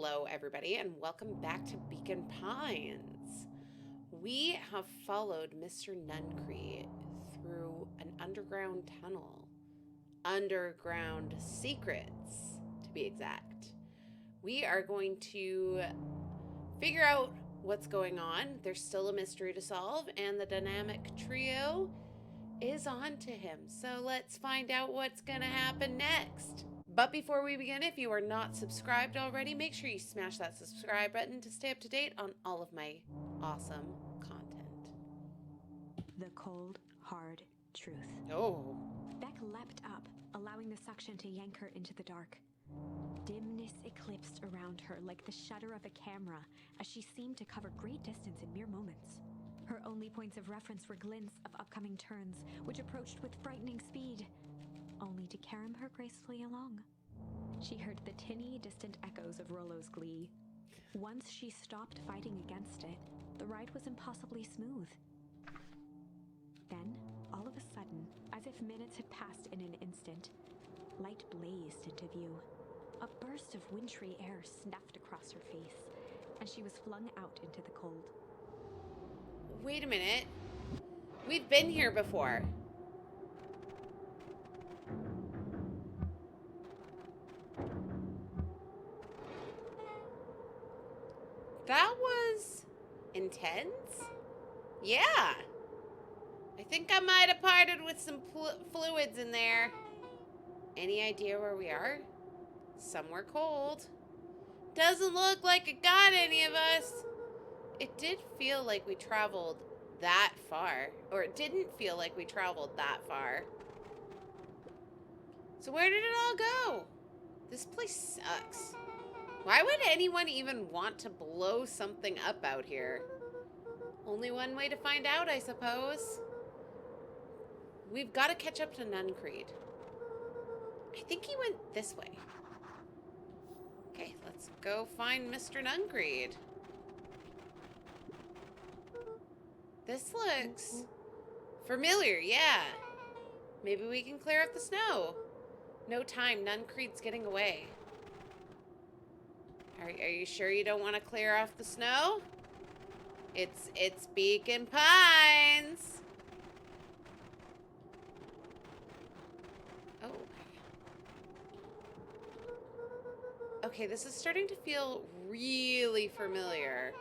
Hello, everybody, and welcome back to Beacon Pines. We have followed Mr. Nuncree through an underground tunnel. Underground secrets, to be exact. We are going to figure out what's going on. There's still a mystery to solve, and the dynamic trio is on to him. So let's find out what's going to happen next. But before we begin, if you are not subscribed already, make sure you smash that subscribe button to stay up to date on all of my awesome content. The cold, hard truth. Oh. Beck leapt up, allowing the suction to yank her into the dark. Dimness eclipsed around her like the shutter of a camera as she seemed to cover great distance in mere moments. Her only points of reference were glints of upcoming turns, which approached with frightening speed, only to carom her gracefully along. She heard the tinny, distant echoes of Rollo's glee. Once she stopped fighting against it, the ride was impossibly smooth. Then, all of a sudden, as if minutes had passed in an instant, light blazed into view. A burst of wintry air snuffed across her face, and she was flung out into the cold. Wait a minute. We've been here before. That was intense? Yeah. I think I might have parted with some fluids in there. Any idea where we are? Somewhere cold. Doesn't look like it got any of us. It did feel like we traveled that far. Or it didn't feel like we traveled that far. So where did it all go? This place sucks. Why would anyone even want to blow something up out here? Only one way to find out, I suppose. We've got to catch up to Nuncree. I think he went this way. Okay, let's go find Mr. Nuncree. This looks familiar, yeah. Maybe we can clear up the snow. No time, Nuncree's getting away. Are you sure you don't want to clear off the snow? It's Beacon Pines. Oh. Okay, this is starting to feel really familiar.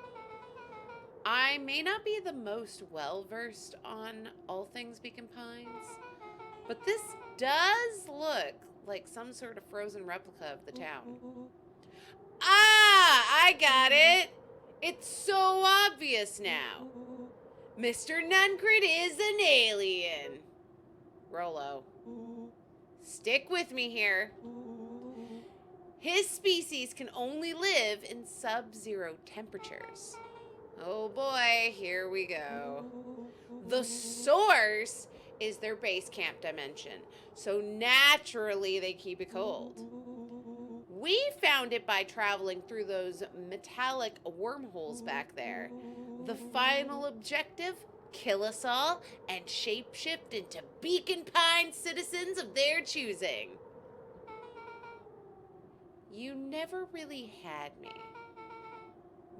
I may not be the most well-versed on all things Beacon Pines, but this does look like some sort of frozen replica of the town. Ah, I got it. It's so obvious now. Mr. Nuncree is an alien. Rollo. Stick with me here. His species can only live in sub-zero temperatures. Oh boy, here we go. The source is their base camp dimension, so naturally they keep it cold. We found it by traveling through those metallic wormholes back there. The final objective, kill us all and shapeshift into Beacon Pines citizens of their choosing. You never really had me,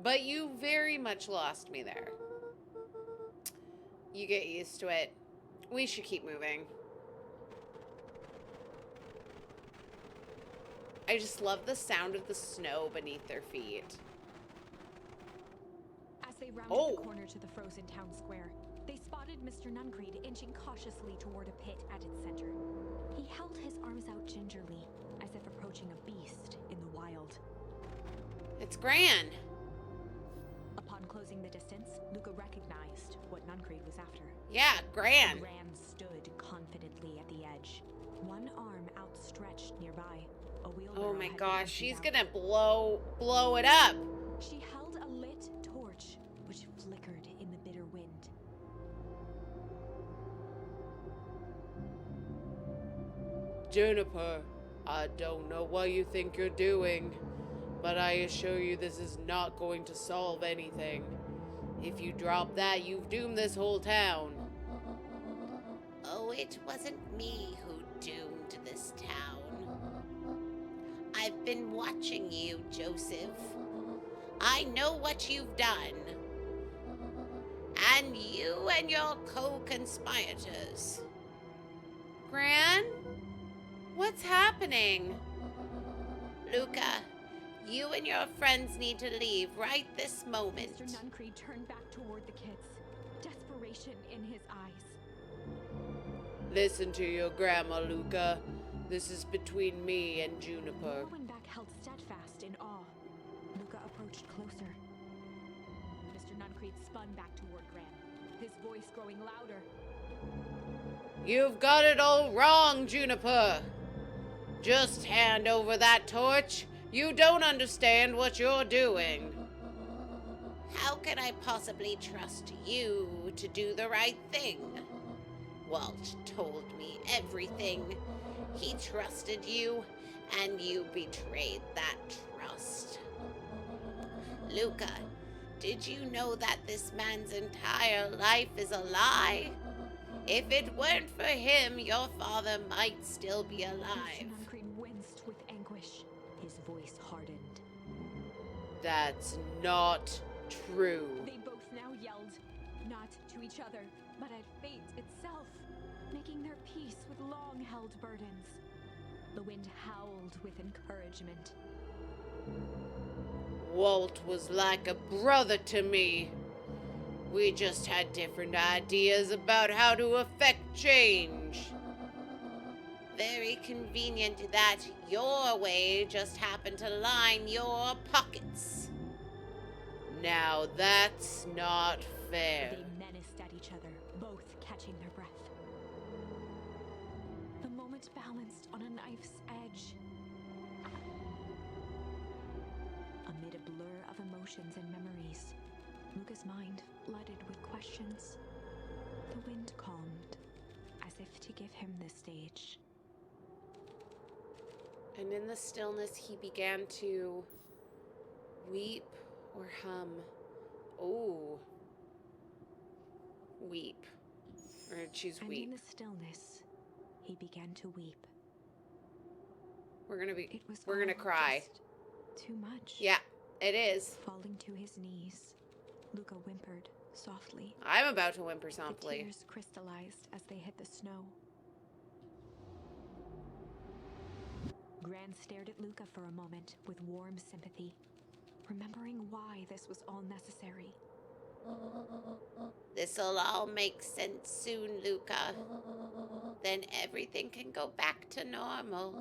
but you very much lost me there. You get used to it. We should keep moving. I just love the sound of the snow beneath their feet. As they rounded the corner to the frozen town square, they spotted Mr. Nuncree inching cautiously toward a pit at its center. He held his arms out gingerly, as if approaching a beast in the wild. It's GRAN. Upon closing the distance, Luca recognized what Nuncree was after. Yeah, GRAN. GRAN stood confidently at the edge, one arm outstretched nearby. A wheelbarrow. Oh my gosh, she's gonna blow it up. She held a lit torch, which flickered in the bitter wind. Juniper, I don't know what you think you're doing, but I assure you this is not going to solve anything. If you drop that, you've doomed this whole town. Oh, it wasn't me who doomed this town. I've been watching you, Joseph. I know what you've done. And you and your co-conspirators. Gran? What's happening? Luca, you and your friends need to leave right this moment. Mr. Nuncreed turned back toward the kids, desperation in his eyes. Listen to your grandma, Luca. This is between me and Juniper. Rowanback held steadfast in awe. Luca approached closer. Mr. Nuncreed spun back toward Gran, his voice growing louder. You've got it all wrong, Juniper. Just hand over that torch. You don't understand what you're doing. How can I possibly trust you to do the right thing? Walt told me everything. He trusted you, and you betrayed that trust. Luca, did you know that this man's entire life is a lie? If it weren't for him, your father might still be alive. Mr. Nuncreed winced with anguish. His voice hardened. That's not true. They both now yelled, not to each other, but at fate itself, making their peace with long-held burdens. The wind howled with encouragement. Walt was like a brother to me. We just had different ideas about how to affect change. Very convenient that your way just happened to line your pockets. Now that's not fair. They menaced at each other, both catching their breath. The moment balanced on a knife's edge. Amid a blur of emotions and memories, Luca's mind flooded with questions. The wind calmed, as if to give him the stage. And in the stillness, he began to weep or hum. Oh. Weep. Or choose And weep. in the stillness, he began to weep. We're We're gonna cry. Too much. Yeah, it is. Falling to his knees, Luca whimpered softly. I'm about to whimper The softly. tears crystallized as they hit the snow. Gran stared at Luca for a moment with warm sympathy, remembering why this was all necessary. This'll all make sense soon, Luca. Then everything can go back to normal.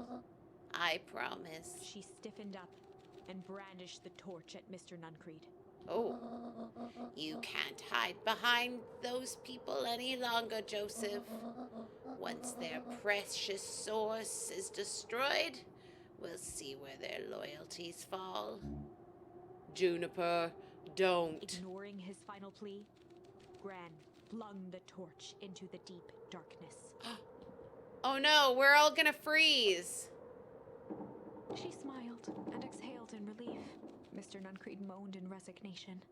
I promise. She stiffened up and brandished the torch at Mr. Nuncreed. Oh. You can't hide behind those people any longer, Joseph. Once their precious source is destroyed, we'll see where their loyalties fall. Juniper, don't. Ignoring his final plea, Gran flung the torch into the deep darkness. Oh no, we're all gonna freeze. She smiled and exhaled in relief. Mr. Nuncreed moaned in resignation.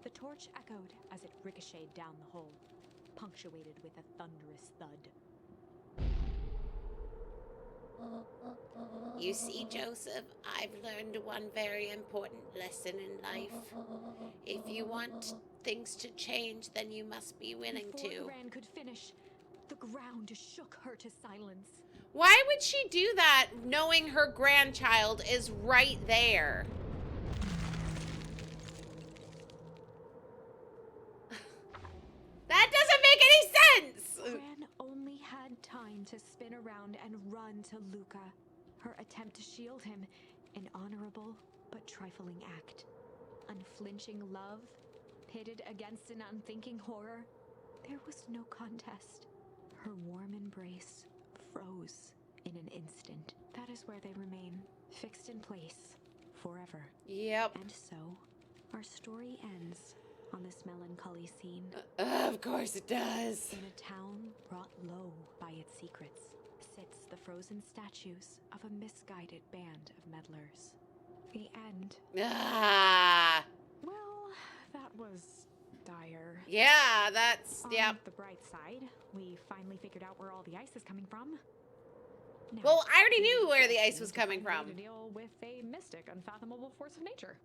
The torch echoed as it ricocheted down the hole, punctuated with a thunderous thud. You see, Joseph, I've learned one very important lesson in life. If you want things to change, then you must be willing Before to. Gran could finish, the ground shook her to silence. Why would she do that knowing her grandchild is right there? That doesn't make any sense! Gran only had time to spin around and run to Luca. Her attempt to shield him, an honorable but trifling act. Unflinching love, pitted against an unthinking horror. There was no contest. Her warm embrace froze in an instant. That is where they remain, fixed in place, forever. Yep. And so, our story ends on this melancholy scene. Of course it does. In a town brought low by its secrets, sits the frozen statues of a misguided band of meddlers. The end. Ah. Well, that was dire. Yeah, that's, On yep. the bright side, we finally figured out where all the ice is coming from. Now, Well, I already knew we where the just ice need was to coming find a way from. to deal with a mystic, unfathomable force of nature.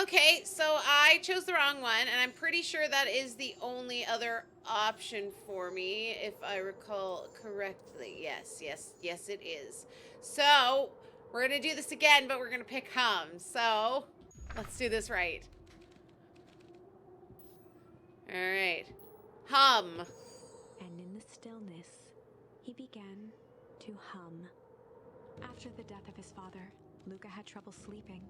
Okay, so I chose the wrong one, and I'm pretty sure that is the only other option for me, if I recall correctly. Yes, it is. So, we're gonna do this again, but we're gonna pick hum. So, let's do this right. Alright. Hum. And in the stillness, he began to hum. After the death of his father, Luca had trouble sleeping.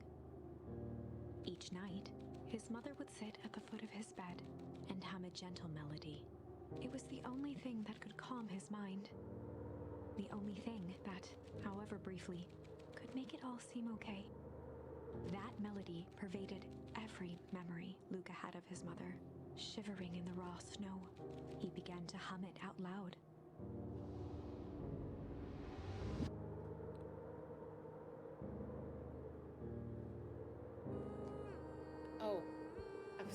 Each night, his mother would sit at the foot of his bed and hum a gentle melody. It was the only thing that could calm his mind. The only thing that, however briefly, could make it all seem okay. That melody pervaded every memory Luca had of his mother. Shivering in the raw snow, he began to hum it out loud. Oh. I'm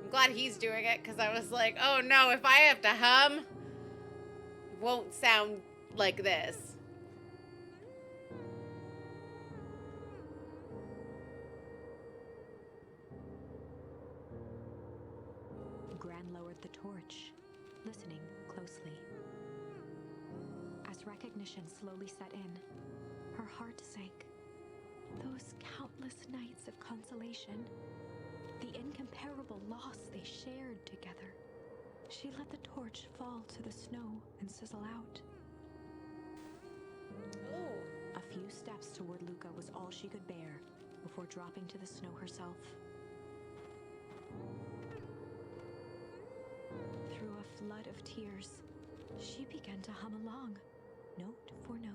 glad he's doing it, because I was like, oh no, if I have to hum, it won't sound like this. Gran lowered the torch, listening closely. As recognition slowly set in, her heart sank. Those countless nights of consolation, the incomparable loss they shared together. She let the torch fall to the snow and sizzle out. Oh. A few steps toward Luca was all she could bear before dropping to the snow herself. Through a flood of tears, she began to hum along, note for note.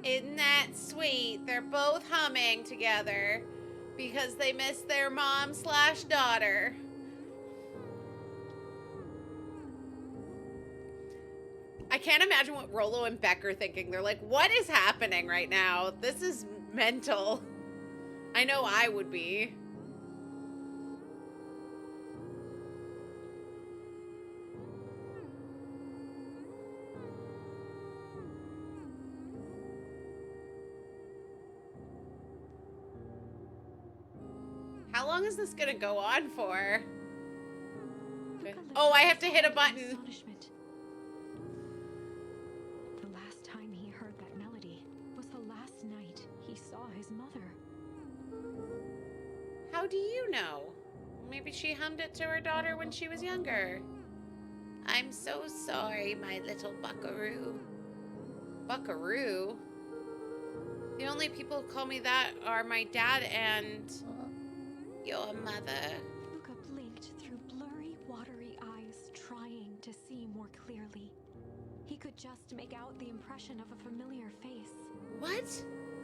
Isn't that sweet? They're both humming together because they miss their mom/daughter. I can't imagine what Rollo and Beck are thinking. They're like, what is happening right now? This is mental. I know I would be. How long is this gonna go on for? Oh, I have to hit a button. Astonishment. The last time he heard that melody was the last night he saw his mother. How do you know? Maybe she hummed it to her daughter when she was younger. I'm so sorry, my little buckaroo. Buckaroo? The only people who call me that are my dad and your mother. Luca blinked through blurry, watery eyes, trying to see more clearly. He could just make out the impression of a familiar face. What?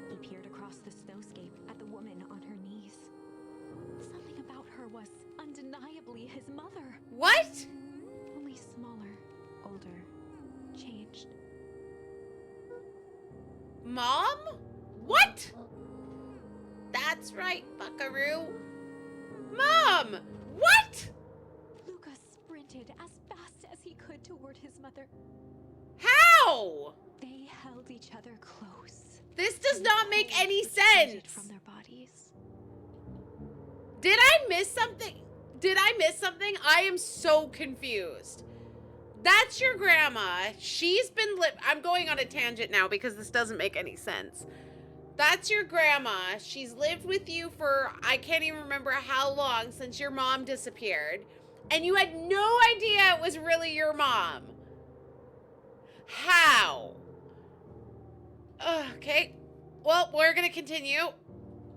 He peered across the snowscape at the woman on her knees. Something about her was undeniably his mother. What? Only smaller, older, changed. Mom? What? That's right, buckaroo. Mom! What? Luca sprinted as fast as he could toward his mother. How? They held each other close. This does not make any Separated sense. from their bodies. Did I miss something? Did I miss something? I am so confused. That's your grandma. She's been I'm going on a tangent now because this doesn't make any sense. That's your grandma. She's lived with you for, I can't even remember how long, since your mom disappeared. And you had no idea it was really your mom. How? Okay. Well, we're going to continue.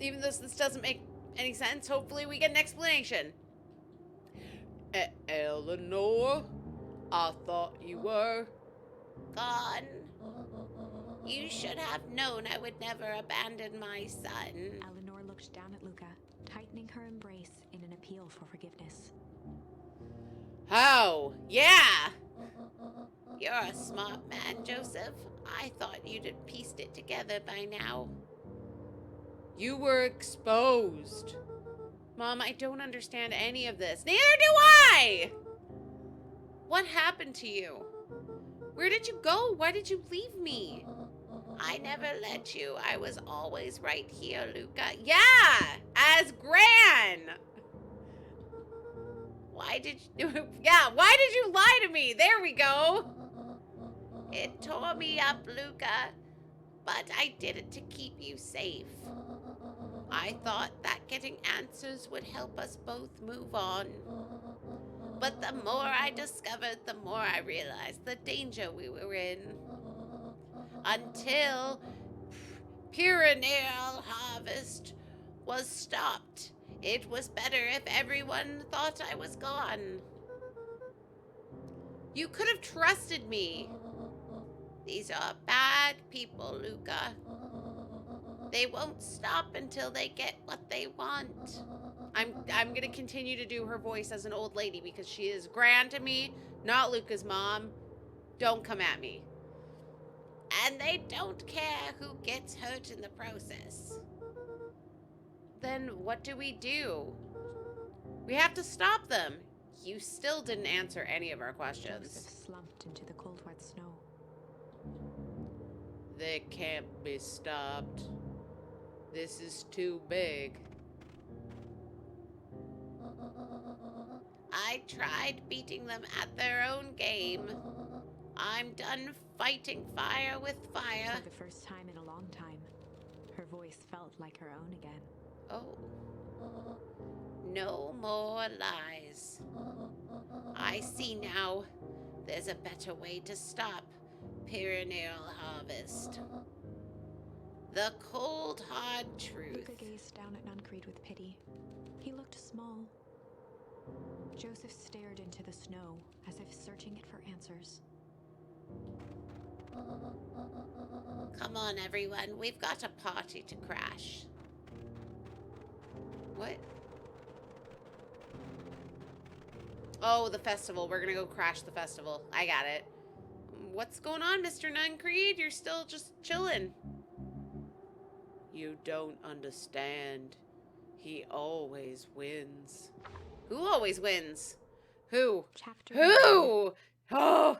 Even though this doesn't make any sense. Hopefully we get an explanation. Eleanor, I thought you were gone. You should have known I would never abandon my son. Eleanor looked down at Luca, tightening her embrace in an appeal for forgiveness. Oh, yeah! You're a smart man, Joseph. I thought you'd have pieced it together by now. You were exposed. Mom, I don't understand any of this. Neither do I! What happened to you? Where did you go? Why did you leave me? I never let you. I was always right here, Luca. Yeah! As Gran! Why did you... Yeah, why did you lie to me? There we go. It tore me up, Luca. But I did it to keep you safe. I thought that getting answers would help us both move on. But the more I discovered, the more I realized the danger we were in. Until perennial harvest was stopped. It was better if everyone thought I was gone. You could have trusted me. These are bad people, Luca. They won't stop until they get what they want. I'm gonna continue to do her voice as an old lady because she is Gran to me, not Luca's mom. Don't come at me. And they don't care who gets hurt in the process. Then what do? We have to stop them. You still didn't answer any of our questions. Joseph slumped into the cold, wet snow. They can't be stopped. This is too big. I tried beating them at their own game. I'm done fighting fire with fire. For the first time in a long time, her voice felt like her own again. Oh. No more lies. I see now. There's a better way to stop perennial harvest. The cold, hard truth. Luca gazed down at Nuncreed with pity. He looked small. Joseph stared into the snow, as if searching it for answers. Come on, everyone. We've got a party to crash. What? Oh, the festival. We're gonna go crash the festival. I got it. What's going on, Mr. Nuncreed? You're still just chilling. You don't understand. He always wins. Who always wins? Who? Chapter Who? Oh!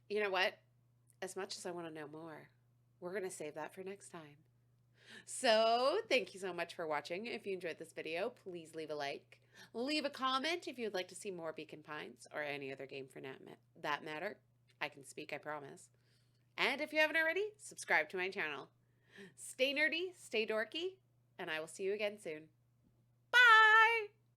You know what? As much as I want to know more, we're going to save that for next time. So, thank you so much for watching. If you enjoyed this video, please leave a like. Leave a comment if you'd like to see more Beacon Pines or any other game for that matter. I can speak, I promise. And if you haven't already, subscribe to my channel. Stay nerdy, stay dorky, and I will see you again soon.